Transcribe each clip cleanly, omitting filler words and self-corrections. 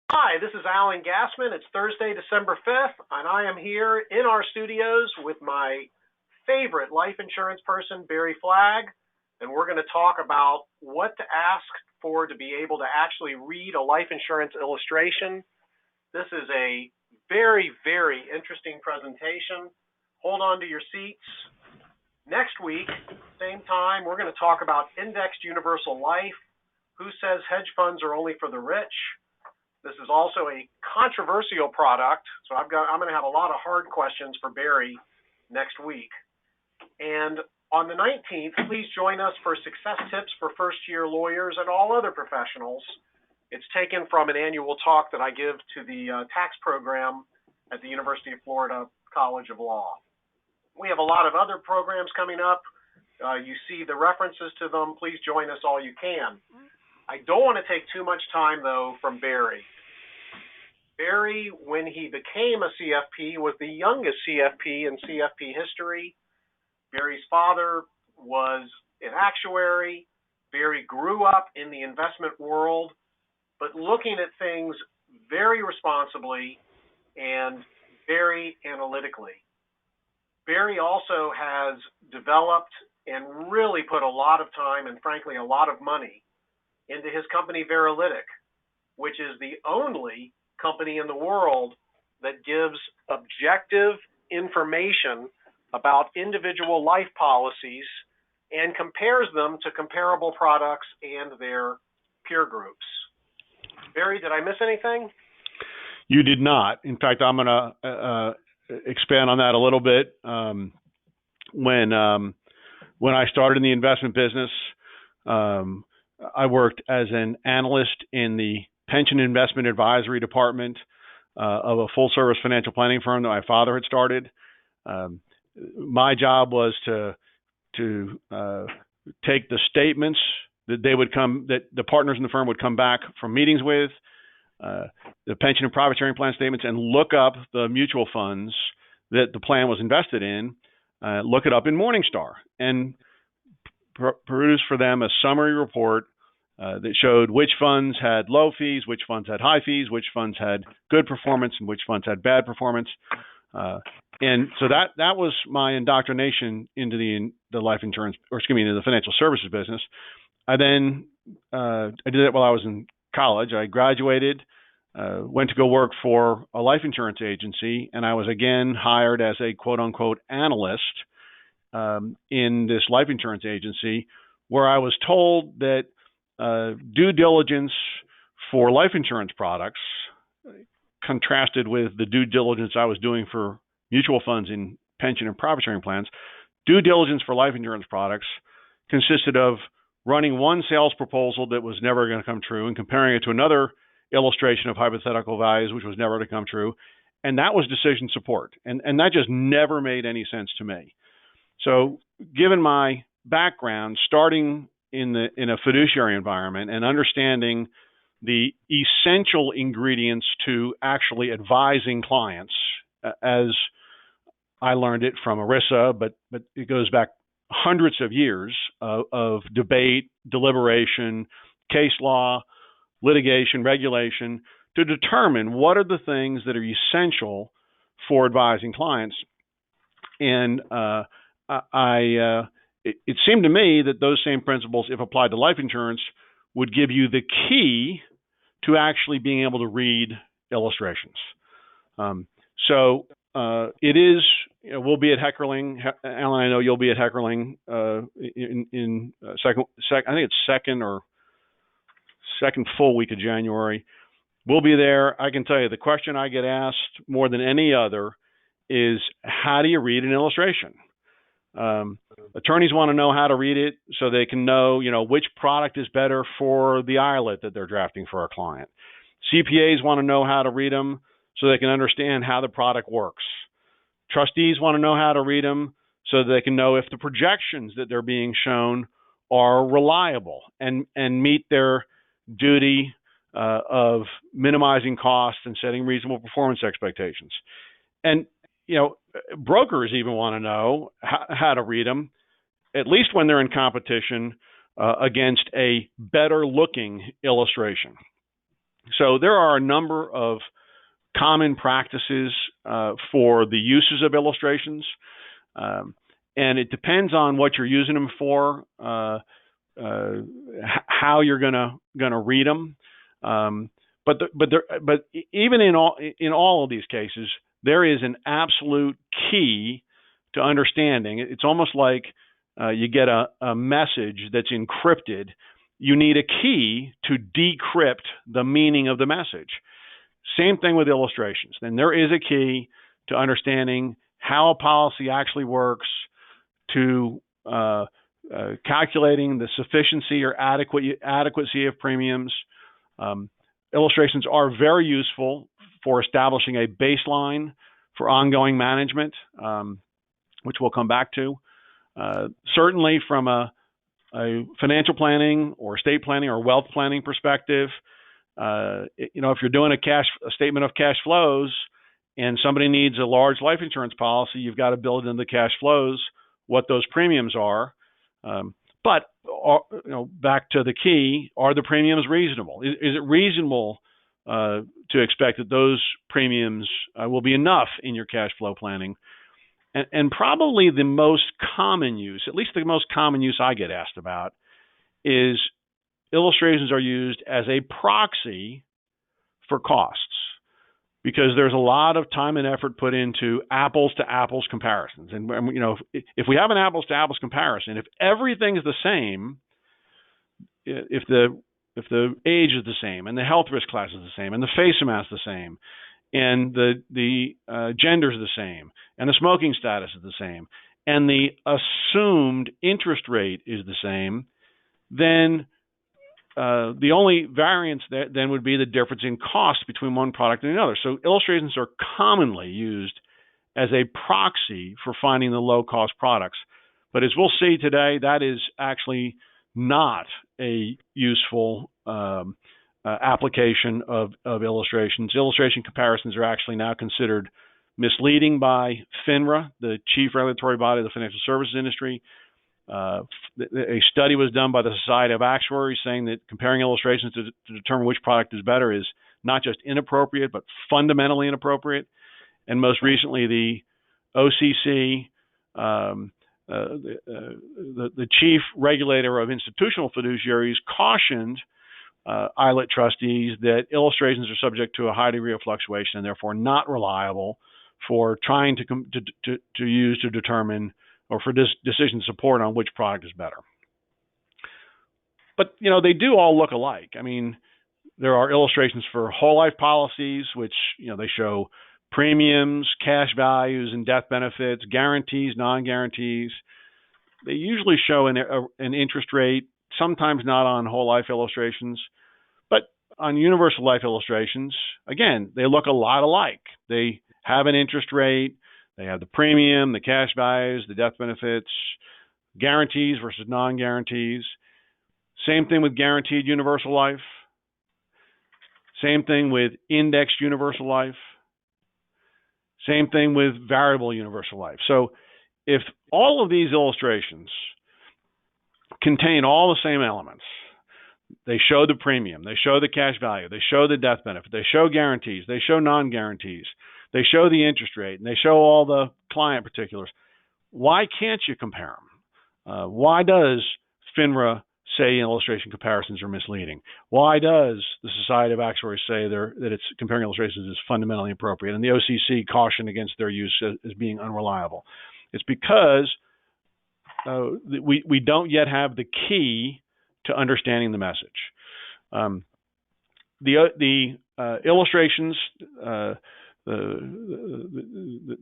Hi, this is Alan Gassman. It's Thursday, December 5th, and I am here in our studios with my favorite life insurance person, Barry Flagg, and we're going to talk about what to ask for to be able to actually read a life insurance illustration. This is a very, very interesting presentation. Hold on to your seats. Next week, same time, we're going to talk about indexed universal life. Who says hedge funds are only for the rich? This is also a controversial product, so I'm going to have a lot of hard questions for Barry next week. And on the 19th, please join us for success tips for first-year lawyers and all other professionals. It's taken from an annual talk that I give to the tax program at the University of Florida College of Law. We have a lot of other programs coming up. You see the references to them. Please join us all you can. I don't want to take too much time, though, from Barry. Barry, when he became a CFP, was the youngest CFP in CFP history. Barry's father was an actuary. Barry grew up in the investment world, but looking at things very responsibly and very analytically. Barry also has developed and really put a lot of time and, frankly, a lot of money into his company, ILIT, which is the only company in the world that gives objective information about individual life policies and compares them to comparable products and their peer groups. Barry, did I miss anything? You did not. In fact, I'm going to expand on that a little bit. When I started in the investment business, I worked as an analyst in the pension investment advisory department of a full-service financial planning firm that my father had started. My job was to take the statements that the partners in the firm would come back from meetings with, the pension and profit sharing plan statements, and look up the mutual funds that the plan was invested in, look it up in Morningstar, and produce for them a summary report that showed which funds had low fees, which funds had high fees, which funds had good performance, and which funds had bad performance. And so that was my indoctrination into the life insurance, into the financial services business. I did that while I was in college. I graduated, went to go work for a life insurance agency, and I was again hired as a quote-unquote analyst in this life insurance agency, where I was told that due diligence for life insurance products contrasted with the due diligence I was doing for mutual funds in pension and profit sharing plans. Due diligence for life insurance products consisted of running one sales proposal that was never going to come true and comparing it to another illustration of hypothetical values, which was never to come true. And that was decision support. And that just never made any sense to me. So given my background, starting in a fiduciary environment and understanding the essential ingredients to actually advising clients, as I learned it from ERISA, but it goes back hundreds of years of debate, deliberation, case law, litigation, regulation, to determine what are the things that are essential for advising clients. And it seemed to me that those same principles, if applied to life insurance, would give you the key to actually being able to read illustrations. It is. We'll be at Heckerling. Alan, I know you'll be at Heckerling in second. I think it's second full week of January. We'll be there. I can tell you the question I get asked more than any other is, how do you read an illustration? Attorneys want to know how to read it so they can know, which product is better for the ILIT that they're drafting for a client. CPAs want to know how to read them so they can understand how the product works. Trustees want to know how to read them so that they can know if the projections that they're being shown are reliable and meet their duty of minimizing costs and setting reasonable performance expectations. And brokers even want to know how to read them, at least when they're in competition against a better looking illustration. So there are a number of common practices for the uses of illustrations, and it depends on what you're using them for, how you're gonna read them. But even in all of these cases, there is an absolute key to understanding. It's almost like you get a message that's encrypted. You need a key to decrypt the meaning of the message. Same thing with illustrations. Then there is a key to understanding how a policy actually works, to calculating the sufficiency or adequacy of premiums. Illustrations are very useful for establishing a baseline for ongoing management, which we'll come back to. Certainly from a financial planning or estate planning or wealth planning perspective, if you're doing a statement of cash flows and somebody needs a large life insurance policy, you've got to build into the cash flows what those premiums are. But back to the key, are the premiums reasonable? Is it reasonable to expect that those premiums will be enough in your cash flow planning? And probably the most common use, at least the most common use I get asked about, is illustrations are used as a proxy for costs, because there's a lot of time and effort put into apples to apples comparisons. And if we have an apples to apples comparison, if everything is the same, if the age is the same and the health risk class is the same and the face amount is the same and the gender is the same and the smoking status is the same and the assumed interest rate is the same, then the only variance then would be the difference in cost between one product and another. So illustrations are commonly used as a proxy for finding the low-cost products. But as we'll see today, that is actually not a useful application of illustrations. Illustration comparisons are actually now considered misleading by FINRA, the chief regulatory body of the financial services industry. A study was done by the Society of Actuaries saying that comparing illustrations to determine which product is better is not just inappropriate, but fundamentally inappropriate. And most recently, the OCC, the chief regulator of institutional fiduciaries, cautioned ILIT trustees that illustrations are subject to a high degree of fluctuation and therefore not reliable for trying to use to determine or for decision support on which product is better. But, they do all look alike. I mean, there are illustrations for whole life policies, which, they show premiums, cash values, and death benefits, guarantees, non-guarantees. They usually show an interest rate, sometimes not on whole life illustrations, but on universal life illustrations, again, they look a lot alike. They have an interest rate, they have the premium, the cash values, the death benefits, guarantees versus non-guarantees. Same thing with guaranteed universal life. Same thing with indexed universal life. Same thing with variable universal life. So if all of these illustrations contain all the same elements, they show the premium, they show the cash value, they show the death benefit, they show guarantees, they show non-guarantees, they show the interest rate, and they show all the client particulars, why can't you compare them? Why does FINRA say illustration comparisons are misleading? Why does the Society of Actuaries say that it's comparing illustrations is fundamentally inappropriate, and the OCC caution against their use as being unreliable? It's because we don't yet have the key to understanding the message. The illustrations, the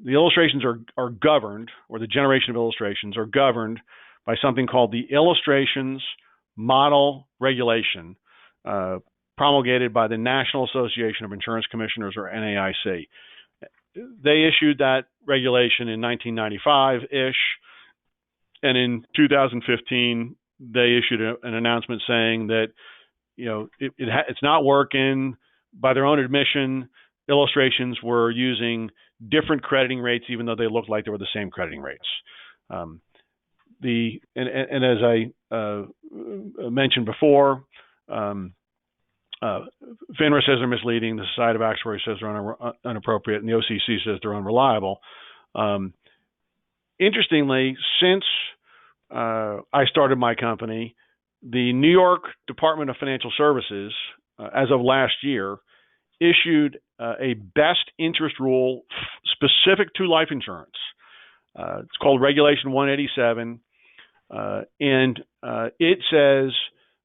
illustrations are governed, or the generation of illustrations are governed by something called the Illustrations Model Regulation, promulgated by the National Association of Insurance Commissioners, or NAIC. They issued that regulation in 1995-ish, and in 2015, they issued an announcement saying that it's not working. By their own admission, illustrations were using different crediting rates, even though they looked like they were the same crediting rates. And as I mentioned before, FINRA says they're misleading. The Society of Actuaries says they're inappropriate, and the OCC says they're unreliable. Interestingly, since I started my company, the New York Department of Financial Services, as of last year, issued a best interest rule specific to life insurance. It's called Regulation 187, and it says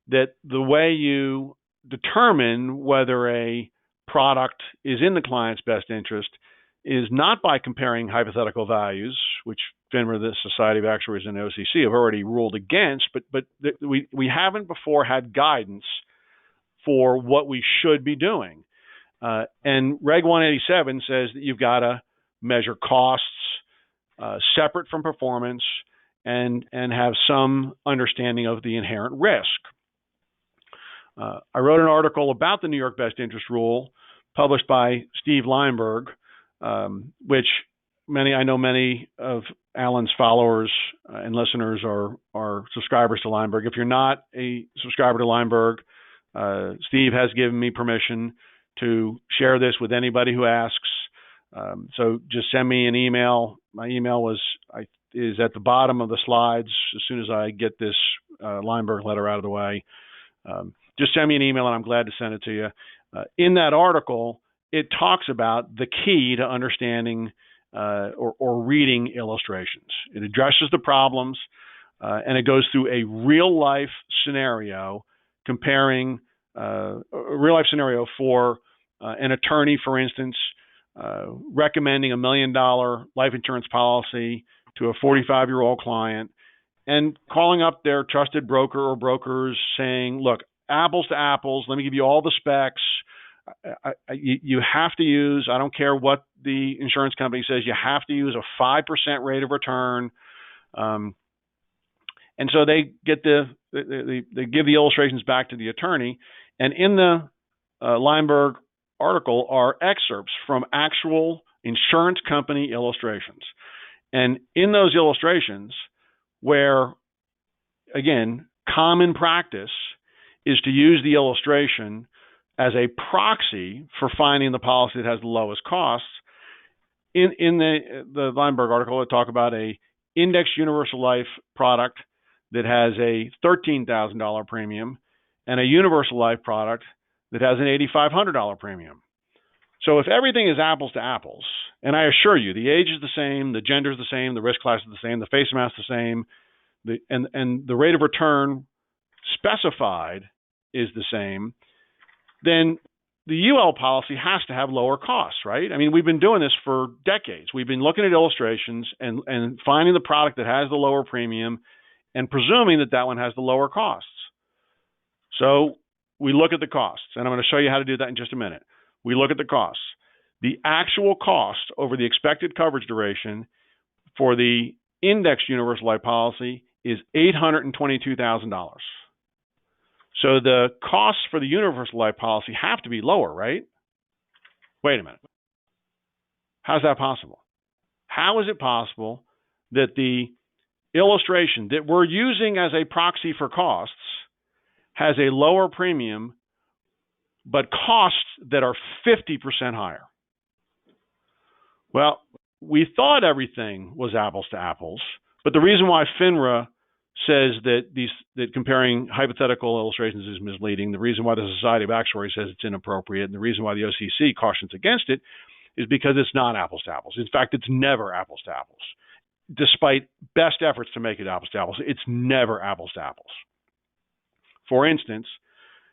that the way you determine whether a product is in the client's best interest is not by comparing hypothetical values, which FINRA, the Society of Actuaries, and the OCC have already ruled against, but we haven't before had guidance for what we should be doing. And Reg 187 says that you've got to measure costs separate from performance and have some understanding of the inherent risk. I wrote an article about the New York Best Interest Rule published by Steve Lineberg, which I know many of Alan's followers and listeners are subscribers to Lineberg. If you're not a subscriber to Lineberg, Steve has given me permission to share this with anybody who asks. So just send me an email. My email is at the bottom of the slides as soon as I get this Lineberg letter out of the way. Just send me an email and I'm glad to send it to you. In that article, it talks about the key to understanding or reading illustrations. It addresses the problems and it goes through a real life scenario, comparing a real life scenario for an attorney, for instance, recommending $1 million life insurance policy to a 45-year-old client and calling up their trusted broker or brokers saying, look, apples to apples, let me give you all the specs. You have to use, I don't care what the insurance company says, you have to use a 5% rate of return. And so they get they give the illustrations back to the attorney. And in the Lineberg article are excerpts from actual insurance company illustrations. And in those illustrations, where, again, common practice is to use the illustration as a proxy for finding the policy that has the lowest costs. In the Lineberg article, they talk about a indexed universal life product that has a $13,000 premium and a universal life product that has an $8,500 premium. So if everything is apples to apples, and I assure you, the age is the same, the gender is the same, the risk class is the same, the face amount is the same, and the rate of return specified is the same, then the UL policy has to have lower costs, right? I mean, we've been doing this for decades. We've been looking at illustrations and finding the product that has the lower premium and presuming that one has the lower costs. So we look at the costs, and I'm going to show you how to do that in just a minute. We look at the costs. The actual cost over the expected coverage duration for the indexed universal life policy is $822,000. So the costs for the universal life policy have to be lower, right? Wait a minute. How's that possible? How is it possible that the illustration that we're using as a proxy for costs has a lower premium, but costs that are 50% higher? Well, we thought everything was apples to apples, but the reason why FINRA says that comparing hypothetical illustrations is misleading, the reason why the Society of Actuaries says it's inappropriate, and the reason why the OCC cautions against it is because it's not apples to apples. In fact, it's never apples to apples. Despite best efforts to make it apples to apples, it's never apples to apples. For instance,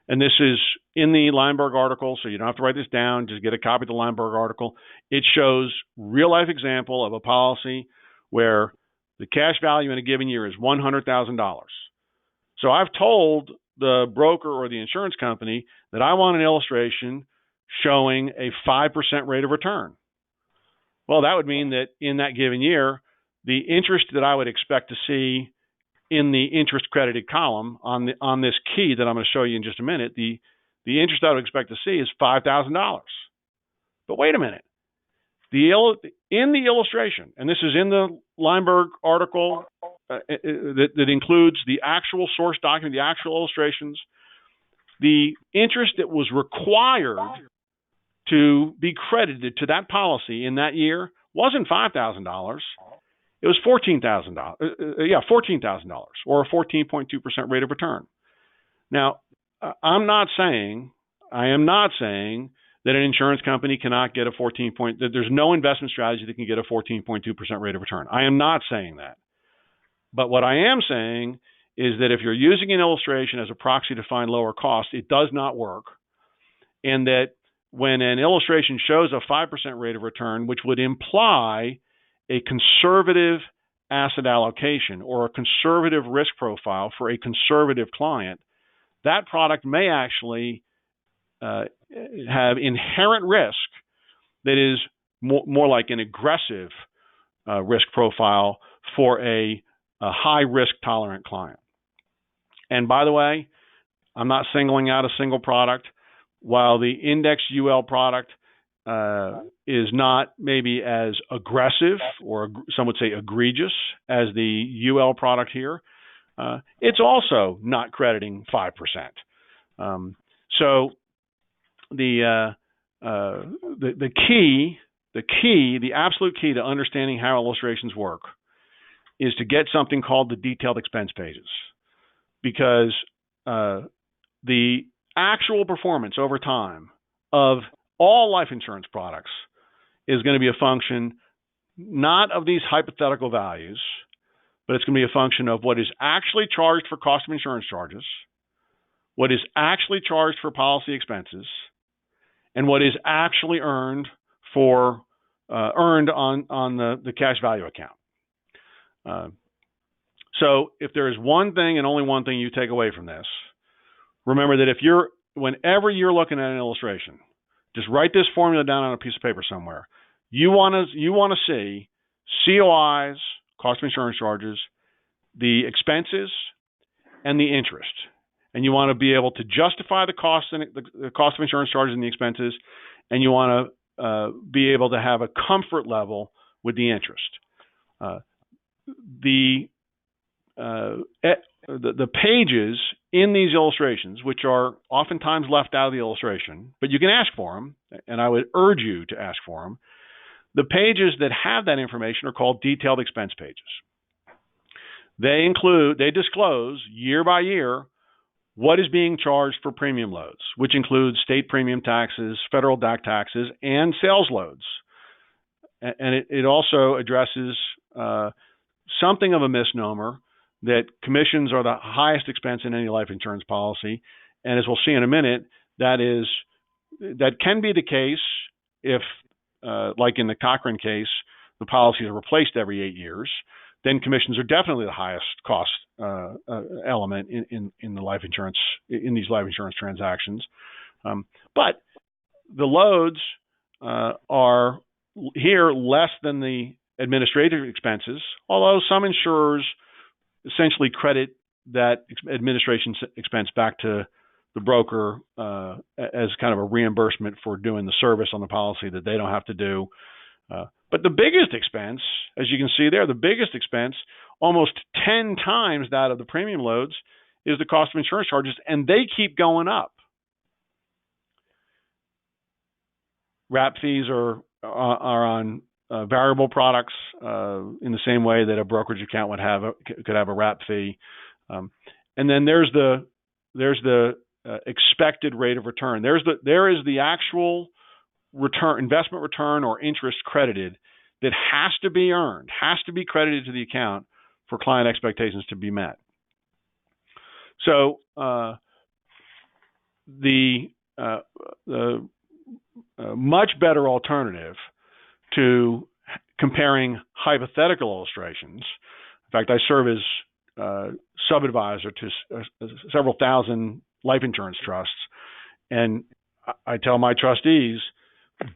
and this is in the Lineberg article, so you don't have to write this down, just get a copy of the Lineberg article. It shows real-life example of a policy where the cash value in a given year is $100,000. So I've told the broker or the insurance company that I want an illustration showing a 5% rate of return. Well, that would mean that in that given year, the interest that I would expect to see in the interest credited column on this key that I'm going to show you in just a minute, the interest I would expect to see is $5,000. But wait a minute. In the illustration, and this is in the Lineberg article that includes the actual source document, the actual illustrations, the interest that was required to be credited to that policy in that year wasn't $5,000. It was $14,000. $14,000 or a 14.2% rate of return. Now, I am not saying that an insurance company cannot get that there's no investment strategy that can get a 14.2% rate of return. I am not saying that. But what I am saying is that if you're using an illustration as a proxy to find lower cost, it does not work. And that when an illustration shows a 5% rate of return, which would imply a conservative asset allocation or a conservative risk profile for a conservative client, that product may actually have inherent risk that is more like an aggressive risk profile for a high risk tolerant client. And by the way, I'm not singling out a single product. While the index UL product is not maybe as aggressive or some would say egregious as the UL product here, it's also not crediting 5%. So the absolute key to understanding how illustrations work is to get something called the detailed expense pages, because the actual performance over time of all life insurance products is going to be a function not of these hypothetical values, but it's going to be a function of what is actually charged for cost of insurance charges, what is actually charged for policy expenses, and what is actually earned on the cash value account. So if there is one thing and only one thing you take away from this, remember that whenever you're looking at an illustration, just write this formula down on a piece of paper somewhere. You want to see COIs, cost of insurance charges, the expenses, and the interest. And you want to be able to justify the cost of insurance charges and the expenses, and you want to be able to have a comfort level with the interest. The pages in these illustrations, which are oftentimes left out of the illustration, but you can ask for them, and I would urge you to ask for them. The pages that have that information are called detailed expense pages. They disclose year by year what is being charged for premium loads, which includes state premium taxes, federal DAC taxes, and sales loads. And it also addresses something of a misnomer that commissions are the highest expense in any life insurance policy. And as we'll see in a minute, that can be the case if, like in the Cochrane case, the policies are replaced every 8 years. Then commissions are definitely the highest cost element in the life insurance in these life insurance transactions. But the loads are here less than the administrative expenses, although some insurers essentially credit that administration expense back to the broker as kind of a reimbursement for doing the service on the policy that they don't have to do. But the biggest expense, as you can see there, the biggest expense, almost 10 times that of the premium loads, is the cost of insurance charges, and they keep going up. RAP fees are on variable products in the same way that a brokerage account could have a RAP fee, and then there's the expected rate of return. There is the actual return, investment return or interest credited that has to be earned, has to be credited to the account for client expectations to be met. So the much better alternative to comparing hypothetical illustrations. In fact, I serve as sub-advisor to several thousand life insurance trusts, and I tell my trustees,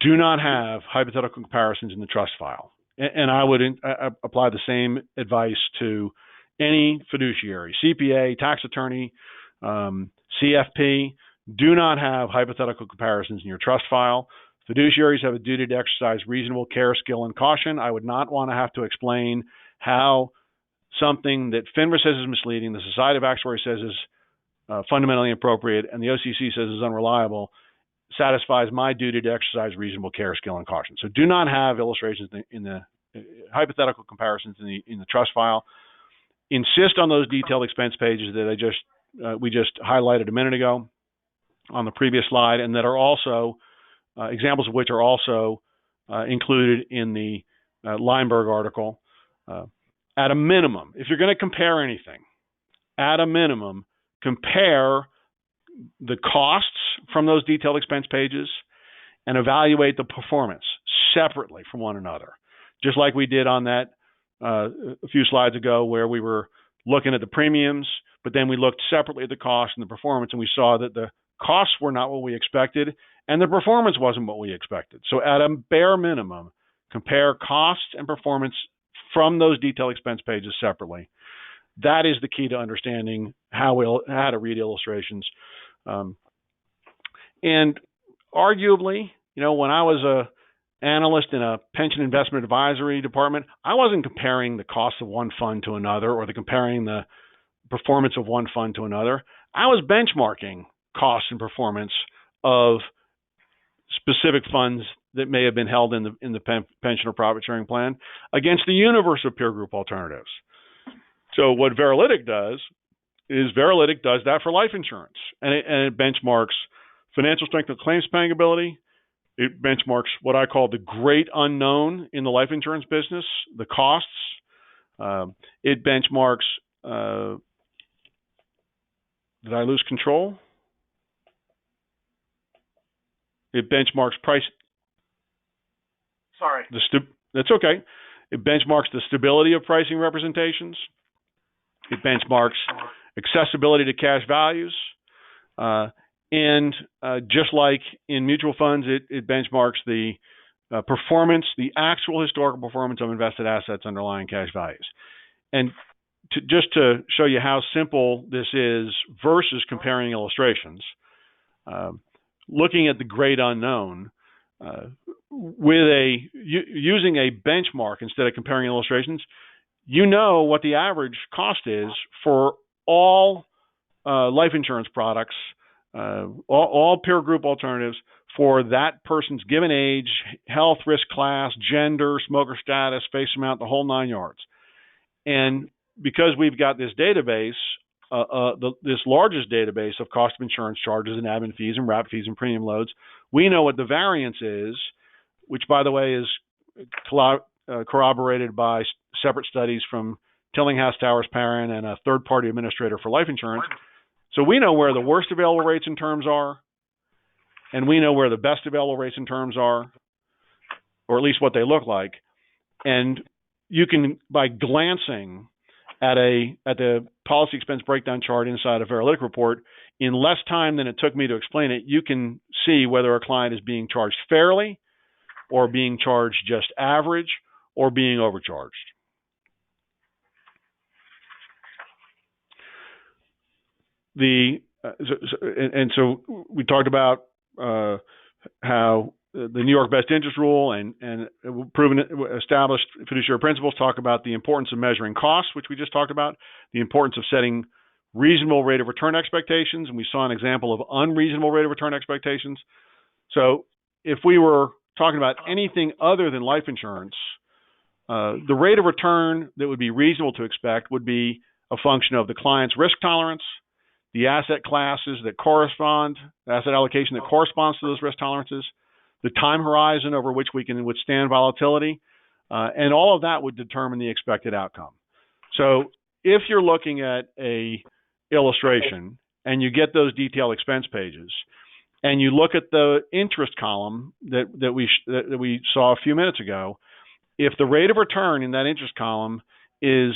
do not have hypothetical comparisons in the trust file. And I would apply the same advice to any fiduciary, CPA, tax attorney, CFP. Do not have hypothetical comparisons in your trust file. Fiduciaries have a duty to exercise reasonable care, skill, and caution. I would not want to have to explain how something that FINRA says is misleading, the Society of Actuaries says is fundamentally inappropriate and the OCC says is unreliable, satisfies my duty to exercise reasonable care, skill, and caution. So do not have illustrations in the hypothetical comparisons in the trust file. Insist on those detailed expense pages that we just highlighted a minute ago on the previous slide, and that are also examples of which are also included in the Lineberg article. At a minimum, if you're going to compare anything, at a minimum, compare the costs from those detailed expense pages and evaluate the performance separately from one another. Just like we did on that a few slides ago where we were looking at the premiums, but then we looked separately at the cost and the performance, and we saw that the costs were not what we expected and the performance wasn't what we expected. So at a bare minimum, compare costs and performance from those detailed expense pages separately. That is the key to understanding how to read illustrations. And arguably, when I was a analyst in a pension investment advisory department, I wasn't comparing the cost of one fund to another or comparing the performance of one fund to another. I was benchmarking cost and performance of specific funds that may have been held in the pension or profit sharing plan against the universe of peer group alternatives. So what Veralytic does is Veralytic does that for life insurance, and it benchmarks financial strength and claims paying ability. It benchmarks what I call the great unknown in the life insurance business, the costs. It benchmarks, did I lose control? It benchmarks price. Sorry. That's okay. It benchmarks the stability of pricing representations. It benchmarks accessibility to cash values. And just like in mutual funds, it benchmarks the performance, the actual historical performance of invested assets underlying cash values. And just to show you how simple this is versus comparing illustrations, looking at the great unknown, using a benchmark instead of comparing illustrations, you know what the average cost is for all life insurance products, all peer group alternatives for that person's given age, health, risk class, gender, smoker status, face amount, the whole 9 yards. And because we've got this database, this largest database of cost of insurance charges and admin fees and wrap fees and premium loads, we know what the variance is, which, by the way, is corroborated by separate studies from Tillinghast Towers Perrin and a third-party administrator for life insurance. So we know where the worst available rates and terms are, and we know where the best available rates and terms are, or at least what they look like. And you can, by glancing at the policy expense breakdown chart inside a Veralytic report, in less time than it took me to explain it, you can see whether a client is being charged fairly or being charged just average or being overcharged. So we talked about how the New York best interest rule and established fiduciary principles talk about the importance of measuring costs, which we just talked about, the importance of setting reasonable rate of return expectations, and we saw an example of unreasonable rate of return expectations. So if we were talking about anything other than life insurance, the rate of return that would be reasonable to expect would be a function of the client's risk tolerance, the asset classes that correspond, the asset allocation that corresponds to those risk tolerances, the time horizon over which we can withstand volatility, and all of that would determine the expected outcome. So if you're looking at a illustration and you get those detailed expense pages and you look at the interest column that we saw a few minutes ago, if the rate of return in that interest column is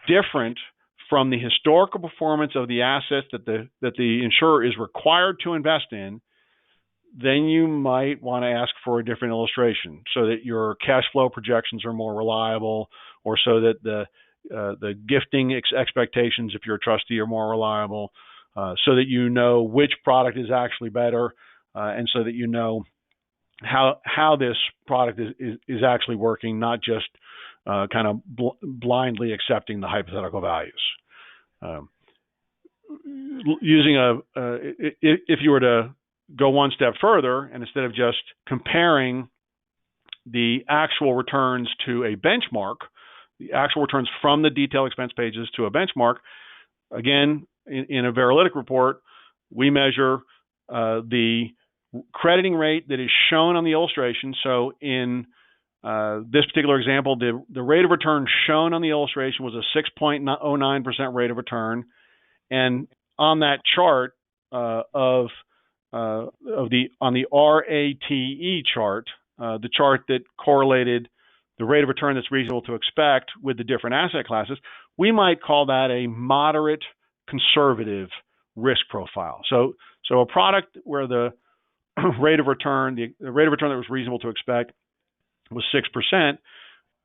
different from the historical performance of the assets that the insurer is required to invest in, then you might want to ask for a different illustration so that your cash flow projections are more reliable, or so that the gifting expectations, if you're a trustee, are more reliable, so that you know which product is actually better, and so that you know how this product is actually working, not just kind of blindly accepting the hypothetical values. using if you were to go one step further, and instead of just comparing the actual returns to a benchmark, the actual returns from the detailed expense pages to a benchmark, again, in a Veralytic report, we measure the crediting rate that is shown on the illustration. So in this particular example, the rate of return shown on the illustration was a 6.09% rate of return, and on that chart on the RATE chart, the chart that correlated the rate of return that's reasonable to expect with the different asset classes, we might call that a moderate conservative risk profile. So a product where the rate of return, the rate of return that was reasonable to expect was 6%,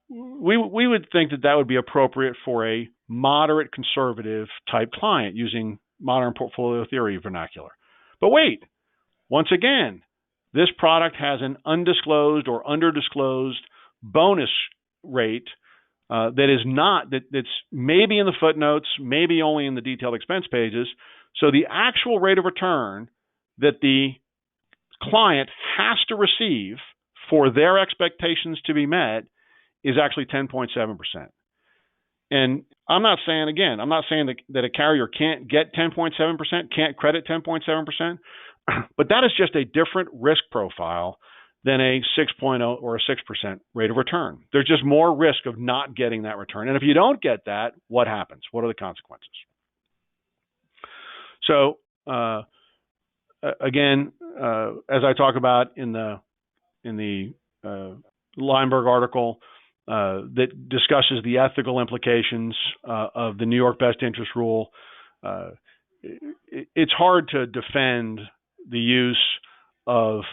we would think that would be appropriate for a moderate conservative type client using modern portfolio theory vernacular. But wait, once again, this product has an undisclosed or underdisclosed bonus rate that's maybe in the footnotes, maybe only in the detailed expense pages. So the actual rate of return that the client has to receive for their expectations to be met is actually 10.7%. And I'm not saying that a carrier can't get 10.7%, can't credit 10.7%, but that is just a different risk profile than a 6.0 or a 6% rate of return. There's just more risk of not getting that return. And if you don't get that, what happens? What are the consequences? So again, as I talk about in the Lineberg article that discusses the ethical implications of the New York Best Interest Rule, it's hard to defend the use of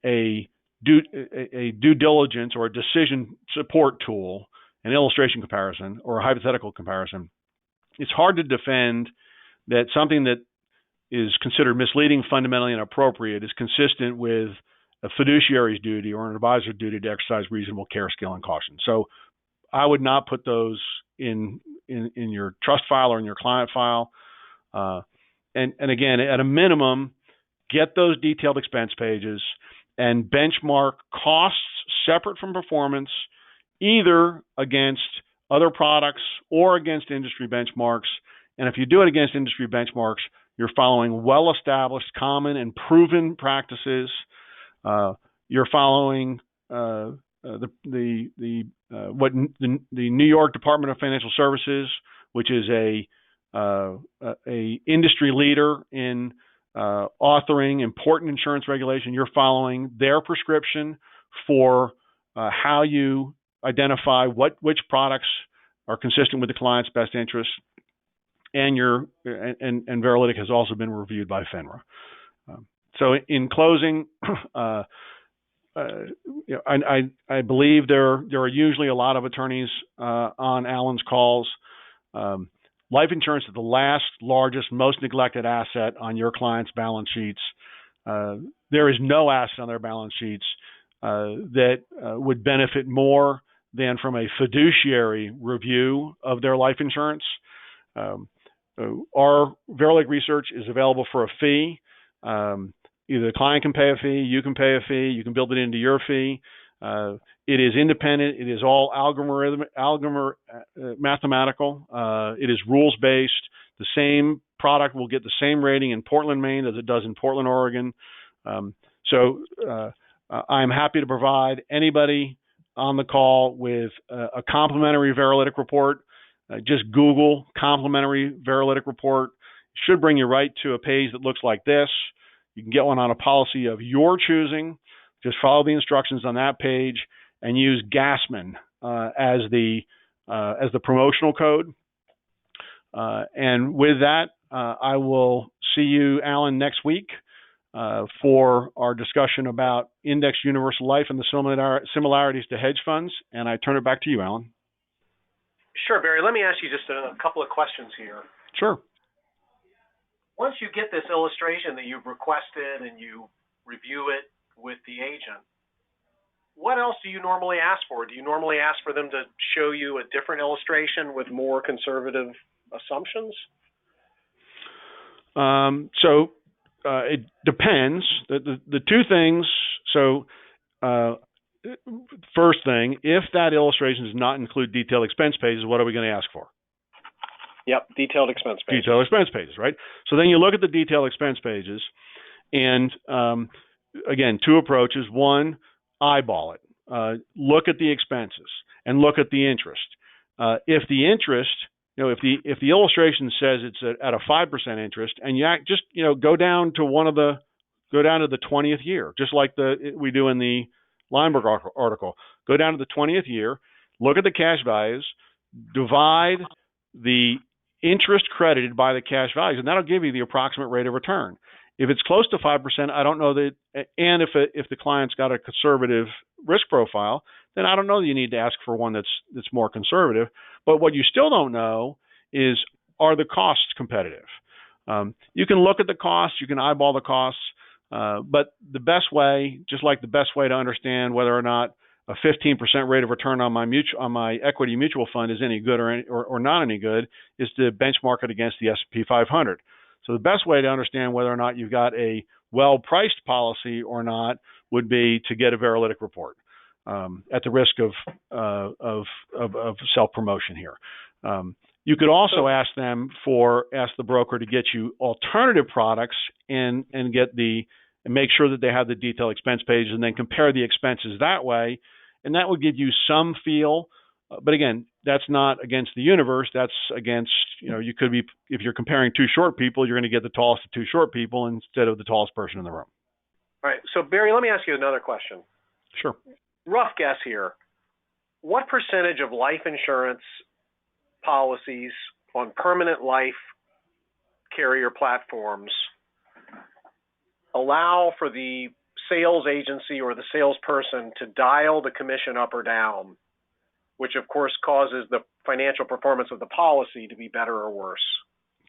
a due diligence or a decision support tool, an illustration comparison or a hypothetical comparison. It's hard to defend that something that is considered misleading, fundamentally inappropriate, is consistent with a fiduciary's duty or an advisor's duty to exercise reasonable care, skill, and caution. So I would not put those in your trust file or in your client file. And again, at a minimum, get those detailed expense pages and benchmark costs separate from performance, either against other products or against industry benchmarks. And if you do it against industry benchmarks, you're following well-established, common, and proven practices. You're following what the New York Department of Financial Services, which is a industry leader in authoring important insurance regulation. You're following their prescription for how you identify which products are consistent with the client's best interests, and Veralytic has also been reviewed by FINRA. So in closing, I believe there are usually a lot of attorneys on Alan's calls. Life insurance is the last largest, most neglected asset on your clients' balance sheets. There is no asset on their balance sheets that would benefit more than from a fiduciary review of their life insurance. Our Veralytic research is available for a fee. Either the client can pay a fee, you can pay a fee, you can build it into your fee. It is independent. It is all mathematical. It is rules-based. The same product will get the same rating in Portland, Maine as it does in Portland, Oregon. So I'm happy to provide anybody on the call with a complimentary Veralytic report. Just Google complimentary Veralytic report. It should bring you right to a page that looks like this. You can get one on a policy of your choosing. Just follow the instructions on that page and use Gassman as the promotional code. And with that, I will see you, Alan, next week for our discussion about Index Universal Life and the similarities to hedge funds. And I turn it back to you, Alan. Sure, Barry. Let me ask you just a couple of questions here. Sure. Once you get this illustration that you've requested and you review it with the agent, what else do you normally ask for? Do you normally ask for them to show you a different illustration with more conservative assumptions? It depends. The two things. So first thing, if that illustration does not include detailed expense pages, what are we going to ask for? Yep, detailed expense pages. Detailed expense pages, right? So then you look at the detailed expense pages, and again, two approaches. One, eyeball it. Look at the expenses and look at the interest. If the interest, if the illustration says it's at a 5% interest, and you just go down to the 20th year, just like we do in the Lineberg article. Go down to the 20th year, look at the cash values, divide the interest credited by the cash values, and that'll give you the approximate rate of return. If it's close to 5%, I don't know that, and if the client's got a conservative risk profile, then I don't know that you need to ask for one that's more conservative. But what you still don't know is, are the costs competitive? You can look at the costs, you can eyeball the costs, but the best way, just like the best way to understand whether or not a 15% rate of return on my equity mutual fund is any good or not any good, is to benchmark it against the S&P 500. So the best way to understand whether or not you've got a well-priced policy or not would be to get a Veralytic report. At the risk of self-promotion here, you could also ask the broker to get you alternative products and make sure that they have the detailed expense pages, and then compare the expenses that way, and that would give you some feel. But again, that's not against the universe. That's against, you could be, if you're comparing two short people, you're going to get the tallest of two short people instead of the tallest person in the room. All right. So Barry, let me ask you another question. Sure. Rough guess here. What percentage of life insurance policies on permanent life carrier platforms allow for the sales agency or the salesperson to dial the commission up or down, which of course causes the financial performance of the policy to be better or worse?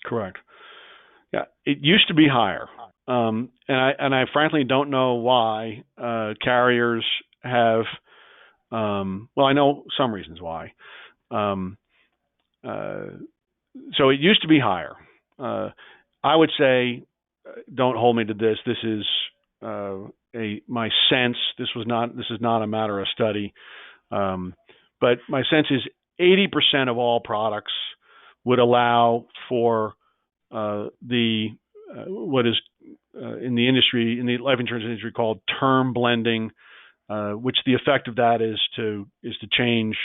Correct. Yeah, it used to be higher, and I frankly don't know why carriers have. I know some reasons why. So it used to be higher. I would say, don't hold me to this. This is my sense. This is not a matter of study, but my sense is 80% of all products would allow for what is in the industry, in the life insurance industry, called term blending, which the effect of that is to change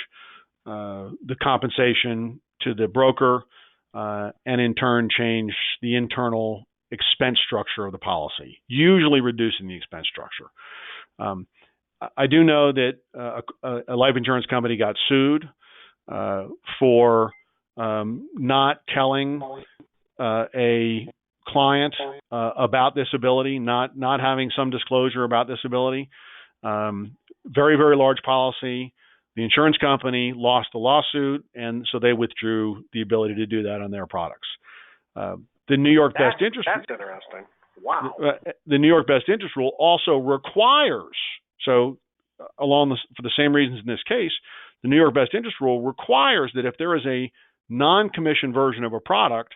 the compensation to the broker, and in turn change the internal expense structure of the policy, usually reducing the expense structure. I do know that a life insurance company got sued for not telling a client about this ability, not having some disclosure about this ability. Very, very large policy. The insurance company lost the lawsuit, and so they withdrew the ability to do that on their products. The New York Best Interest. That's interesting. Wow. The New York Best Interest rule also requires, for the same reasons in this case, the New York Best Interest rule requires that if there is a non-commission version of a product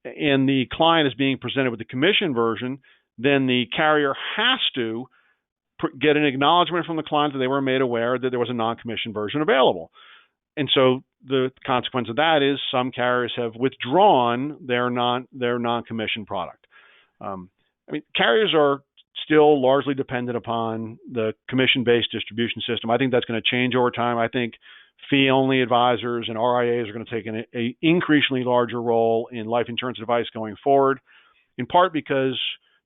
and the client is being presented with the commission version, then the carrier has to get an acknowledgement from the client that they were made aware that there was a non-commission version available. And so the consequence of that is some carriers have withdrawn their non-commission product. Carriers are still largely dependent upon the commission-based distribution system. I think that's going to change over time. I think fee-only advisors and RIAs are going to take an increasingly larger role in life insurance advice going forward, in part because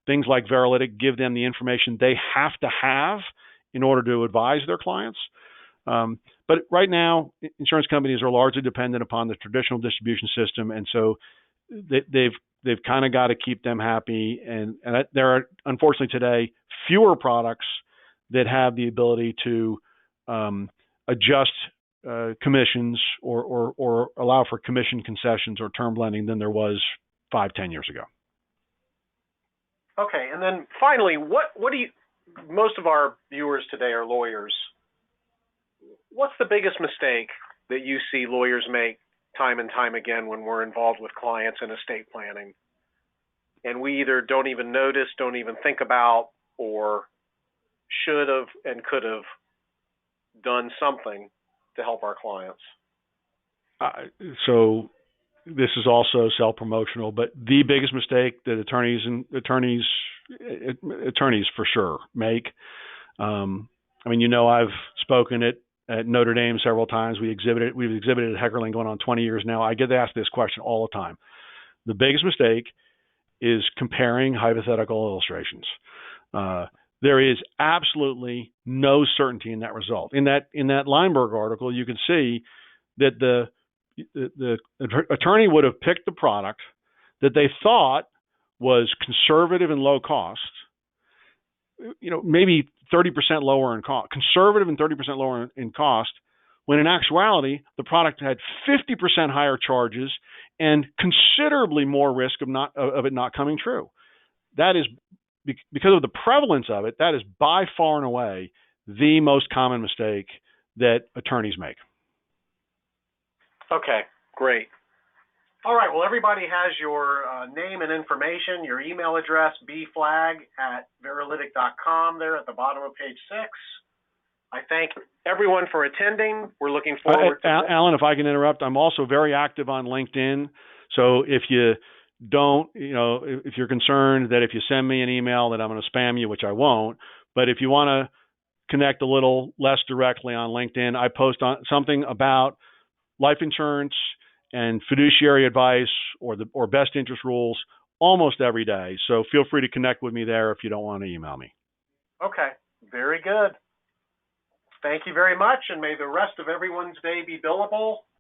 things like Veralytic give them the information they have to have in order to advise their clients. But right now, insurance companies are largely dependent upon the traditional distribution system, and so they've kind of got to keep them happy. And there are, unfortunately today, fewer products that have the ability to adjust commissions or allow for commission concessions or term blending than there was 5-10 years ago. Okay, and then finally, what do you? Most of our viewers today are lawyers. What's the biggest mistake that you see lawyers make time and time again when we're involved with clients in estate planning? and we either don't even notice, don't even think about, or should have and could have done something to help our clients. So this is also self-promotional, but the biggest mistake that attorneys for sure make. I mean, I've spoken at Notre Dame several times. We've exhibited at Heckerling going on 20 years now. I get asked this question all the time. The biggest mistake is comparing hypothetical illustrations. There is absolutely no certainty in that result. In that Lineberg article, you can see that the attorney would have picked the product that they thought was conservative and low cost, maybe 30% lower in cost, conservative and 30% lower in cost, when in actuality, the product had 50% higher charges and considerably more risk of it not coming true. That is, because of the prevalence of it, that is by far and away the most common mistake that attorneys make. Okay, great. All right, well, everybody has your name and information, your email address, bflagg@veralytic.com there at the bottom of page 6. I thank everyone for attending. We're looking forward to Alan, if I can interrupt, I'm also very active on LinkedIn. So if you don't, if you're concerned that if you send me an email that I'm going to spam you, which I won't, but if you want to connect a little less directly on LinkedIn, I post on something about life insurance and fiduciary advice or best interest rules almost every day. So feel free to connect with me there if you don't want to email me. Okay, very good. Thank you very much, and may the rest of everyone's day be billable.